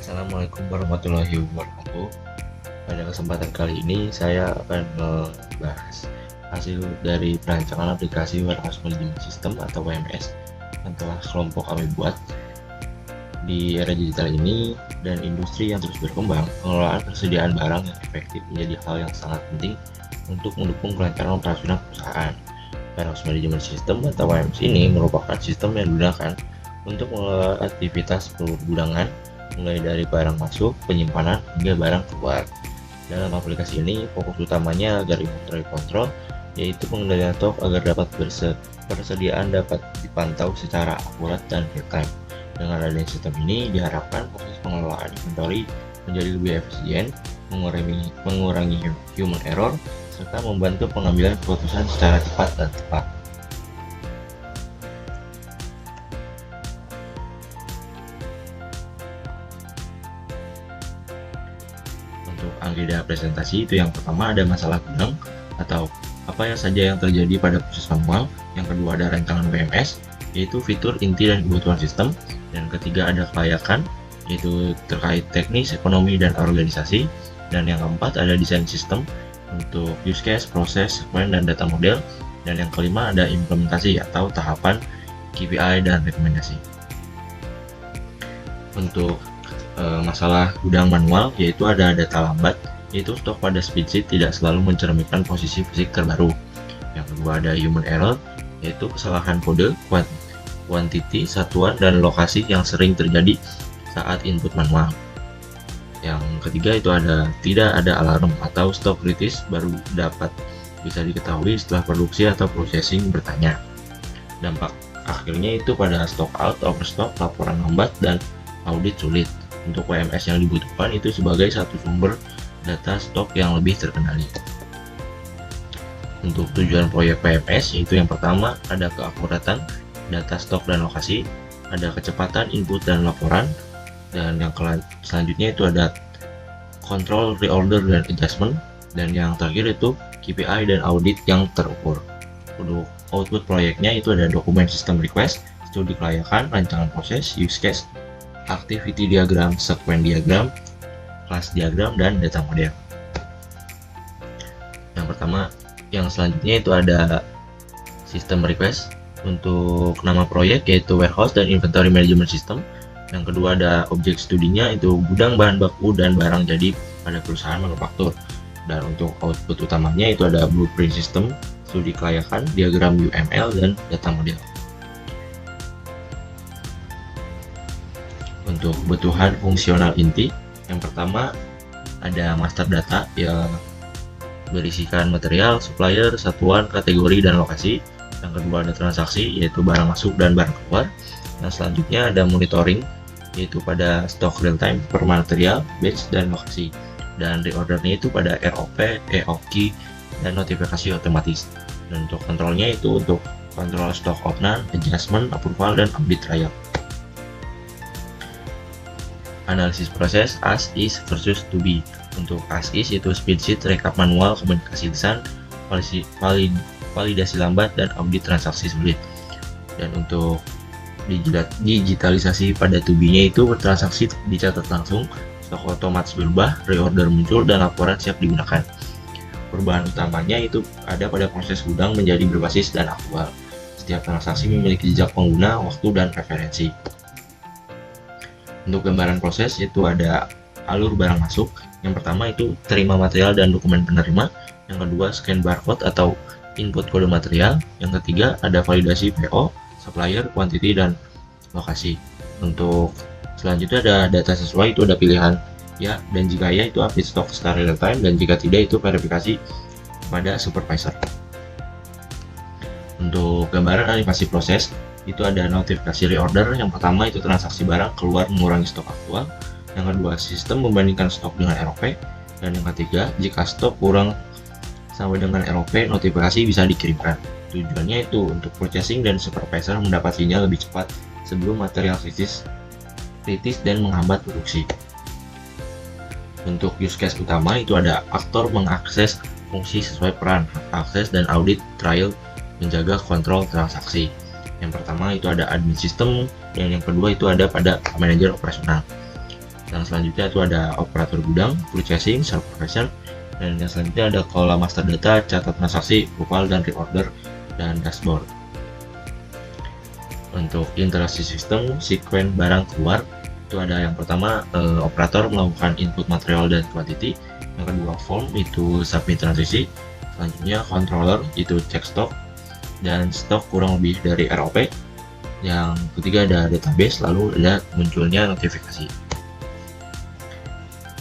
Assalamualaikum warahmatullahi wabarakatuh. Pada kesempatan kali ini saya akan membahas hasil dari perancangan aplikasi Warehouse Management System atau WMS yang telah kelompok kami buat. Di era digital ini dan industri yang terus berkembang, pengelolaan persediaan barang yang efektif menjadi hal yang sangat penting untuk mendukung kelancaran operasional perusahaan. Warehouse Management System atau WMS ini merupakan sistem yang digunakan untuk mengelola aktivitas pergudangan mulai dari barang masuk, penyimpanan, hingga barang keluar. Dalam aplikasi ini, fokus utamanya agar inventory control, yaitu pengendalian stok agar persediaan dapat dipantau secara akurat dan real time. Dengan adanya sistem ini, diharapkan proses pengelolaan inventory menjadi lebih efisien, mengurangi human error, serta membantu pengambilan keputusan secara cepat dan tepat. Untuk agenda presentasi itu yang pertama ada masalah gudang atau apa yang saja yang terjadi pada proses manual. Yang kedua ada rancangan WMS, yaitu fitur inti dan kebutuhan sistem. Dan ketiga ada kelayakan, yaitu terkait teknis, ekonomi, dan organisasi. Dan yang keempat ada desain sistem untuk use case, proses, sequence, dan data model. Dan yang kelima ada implementasi atau tahapan KPI dan rekomendasi. Untuk masalah gudang manual, yaitu ada data lambat, yaitu stok pada spreadsheet tidak selalu mencerminkan posisi fisik terbaru. Yang kedua ada human error, yaitu kesalahan kode, kuantiti, satuan, dan lokasi yang sering terjadi saat input manual. Yang ketiga itu ada tidak ada alarm atau stok kritis baru dapat bisa diketahui setelah produksi atau processing bertanya. Dampak akhirnya itu pada stock out, overstock, laporan lambat, dan audit sulit. Untuk WMS yang dibutuhkan itu sebagai satu sumber data stok yang lebih terkendali. Untuk tujuan proyek WMS yaitu yang pertama ada keakuratan data stok dan lokasi, ada kecepatan input dan laporan, dan yang selanjutnya itu ada control, reorder, dan adjustment, dan yang terakhir itu KPI dan audit yang terukur. Untuk output proyeknya itu ada dokumen system request, studi kelayakan, rancangan proses, use case, activity diagram, sequence diagram, class diagram, dan data model. Yang selanjutnya itu ada system request untuk nama proyek yaitu warehouse dan inventory management system. Yang kedua ada objek studinya itu gudang bahan baku dan barang jadi pada perusahaan manufaktur. Dan untuk output utamanya itu ada blueprint system, studi kelayakan, diagram UML, dan data model. Untuk kebutuhan fungsional inti, yang pertama ada master data yang berisikan material, supplier, satuan, kategori, dan lokasi. Yang kedua ada transaksi, yaitu barang masuk dan barang keluar. Yang selanjutnya ada monitoring, yaitu pada stok real time per material, batch, dan lokasi. Dan reordernya itu pada ROP, EOQ, dan notifikasi otomatis. Dan untuk kontrolnya itu untuk kontrol stok openan, adjustment, approval, dan audit trial. Analisis proses as is versus to be. Untuk as is itu spreadsheet, rekap manual, komunikasi lisan, validasi lambat, dan audit transaksi sulit. Dan untuk digitalisasi pada to be-nya itu transaksi dicatat langsung, stok otomatis berubah, reorder muncul, dan laporan siap digunakan. Perubahan utamanya itu ada pada proses gudang menjadi berbasis dan aktual. Setiap transaksi memiliki jejak pengguna, waktu, dan preferensi. Untuk gambaran proses itu ada alur barang masuk. Yang pertama itu terima material dan dokumen penerima. Yang kedua scan barcode atau input kode material. Yang ketiga ada validasi PO, supplier, quantity, dan lokasi. Untuk selanjutnya ada data sesuai, itu ada pilihan ya, dan jika ya itu update stok secara real time, dan jika tidak itu verifikasi pada supervisor. Untuk gambaran animasi proses itu ada notifikasi reorder. Yang pertama itu transaksi barang keluar mengurangi stok aktual. Yang kedua sistem membandingkan stok dengan ROP. Dan yang ketiga jika stok kurang sama dengan ROP, notifikasi bisa dikirimkan. Tujuannya itu untuk purchasing dan supervisor mendapat sinyal lebih cepat sebelum material kritis dan menghambat produksi. Untuk use case utama itu ada aktor mengakses fungsi sesuai peran, akses, dan audit trial menjaga kontrol transaksi. Yang pertama itu ada admin system, dan yang kedua itu ada pada manajer operasional. Dan selanjutnya itu ada operator gudang, purchasing, supervisor, dan yang selanjutnya ada kolom master data, catat transaksi, profile, dan reorder, dan dashboard. Untuk interaksi sistem, sekuen barang keluar, itu ada yang pertama operator melakukan input material dan quantity, yang kedua form itu submit transisi, selanjutnya controller itu cek stok dan stok kurang lebih dari ROP, yang ketiga ada database, lalu ada munculnya notifikasi.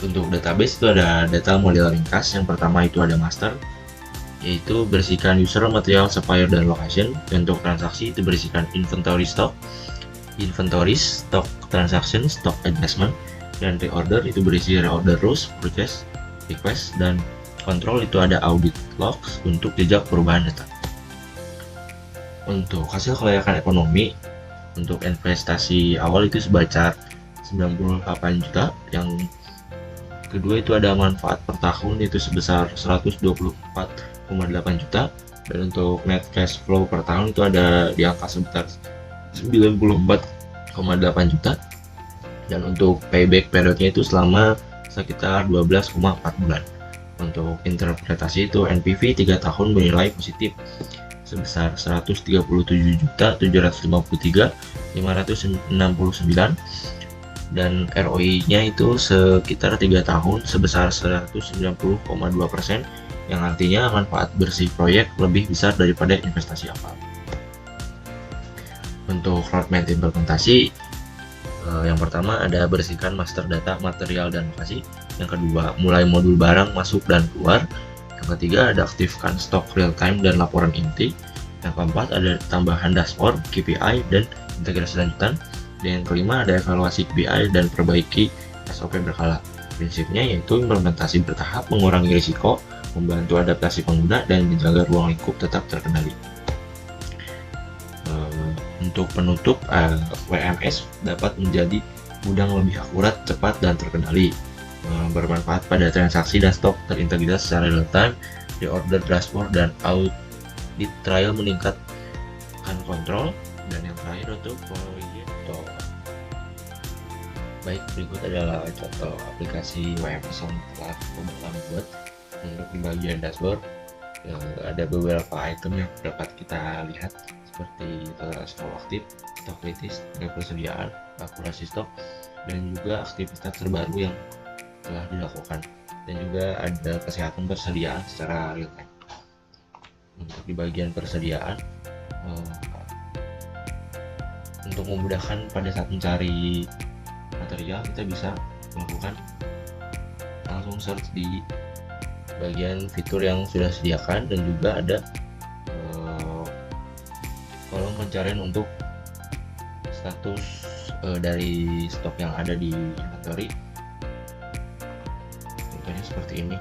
Untuk database itu ada data model ringkas, yang pertama itu ada master, yaitu bersihkan user, material, supplier, dan location. Untuk transaksi itu berisikan inventory stock, inventories, stock transaction, stock adjustment, dan reorder itu berisi reorder rules, purchase, request, dan control itu ada audit logs untuk jejak perubahan data. Untuk hasil kelayakan ekonomi, untuk investasi awal itu sebesar 98 juta, yang kedua itu ada manfaat per tahun itu sebesar 124,8 juta, dan untuk net cash flow per tahun itu ada di angka sebesar 94,8 juta, dan untuk payback periodnya itu selama sekitar 12,4 bulan. Untuk interpretasi itu NPV 3 tahun bernilai positif sebesar 133.753.569, dan ROI-nya itu sekitar 3 tahun sebesar 190,2%, yang artinya manfaat bersih proyek lebih besar daripada investasi awal. Untuk roadmap implementasi, yang pertama ada bersihkan master data, material, dan lokasi. Yang kedua, mulai modul barang masuk dan keluar. Yang ketiga, ada aktifkan stok real time dan laporan inti. Yang keempat, ada tambahan dashboard, KPI, dan integrasi lanjutan. Dan yang kelima, ada evaluasi KPI dan perbaiki SOP berkala. Prinsipnya yaitu implementasi bertahap, mengurangi risiko, membantu adaptasi pengguna, dan menjaga ruang lingkup tetap terkendali. Untuk penutup, WMS dapat menjadi gudang lebih akurat, cepat, dan terkendali, bermanfaat pada transaksi dan stok terintegrasi secara real time, reorder, dashboard, dan audit trial meningkatkan kontrol. Dan yang terakhir untuk contoh. Baik, berikut adalah contoh aplikasi WMS yang telah kami buat. Untuk di bagian dashboard ada beberapa item yang dapat kita lihat seperti stok aktif, stok kritis, persediaan, akurasi stok, dan juga aktivitas terbaru yang telah dilakukan, dan juga ada kesehatan persediaan secara real time. Untuk di bagian persediaan, untuk memudahkan pada saat mencari material, kita bisa melakukan langsung search di bagian fitur yang sudah disediakan, dan juga ada kolom pencarian untuk status dari stok yang ada di inventory. Contohnya seperti ini,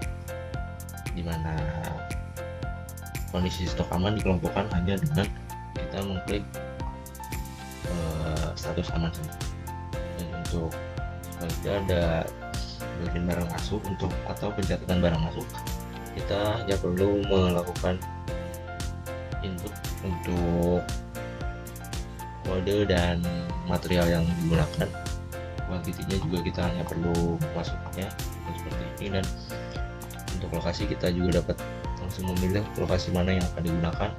dimana kondisi stok aman dikelompokkan hanya dengan kita mengklik status aman saja. Dan untuk selanjutnya ada bagian barang masuk untuk atau pencatatan barang masuk, kita hanya perlu melakukan input untuk kode dan material yang digunakan. Kuantitinya juga kita hanya perlu masuknya seperti ini, dan untuk lokasi kita juga dapat langsung memilih lokasi mana yang akan digunakan,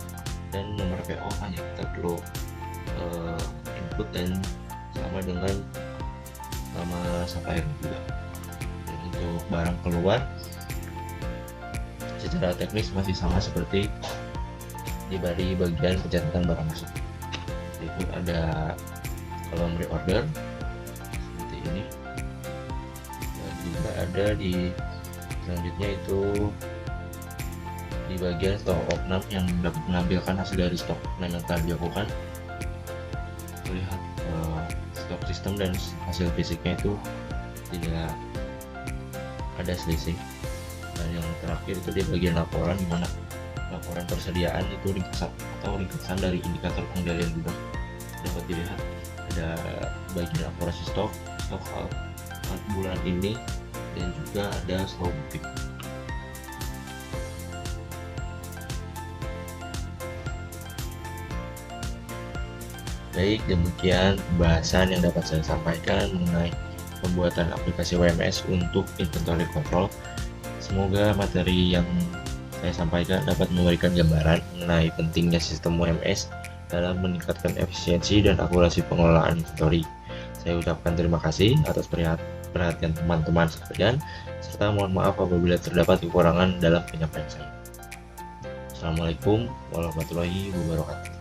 dan nomor PO hanya kita perlu input dan sama dengan nama supplier juga. Dan untuk barang keluar secara teknis masih sama seperti di bagian pencatatan barang masuk. Berikut ada kolom reorder seperti ini, dan juga ada di selanjutnya itu di bagian stok opnam yang dapat menampilkan hasil dari stok opnam yang telah dilakukan. Terlihat stok sistem dan hasil fisiknya itu tidak ada selisih. Dan yang terakhir itu di bagian laporan, di mana laporan persediaan itu ringkasan dari indikator pengendalian gudang. Dapat dilihat ada bagian akurasi stok bulan ini, dan juga ada stok booking. Baik, demikian pembahasan yang dapat saya sampaikan mengenai pembuatan aplikasi WMS untuk inventory control. Semoga materi yang saya sampaikan dapat memberikan gambaran mengenai pentingnya sistem WMS dalam meningkatkan efisiensi dan akurasi pengelolaan inventory. Saya ucapkan terima kasih atas perhatian teman-teman sekalian, serta mohon maaf apabila terdapat kekurangan dalam penyampaian saya. Assalamualaikum warahmatullahi wabarakatuh.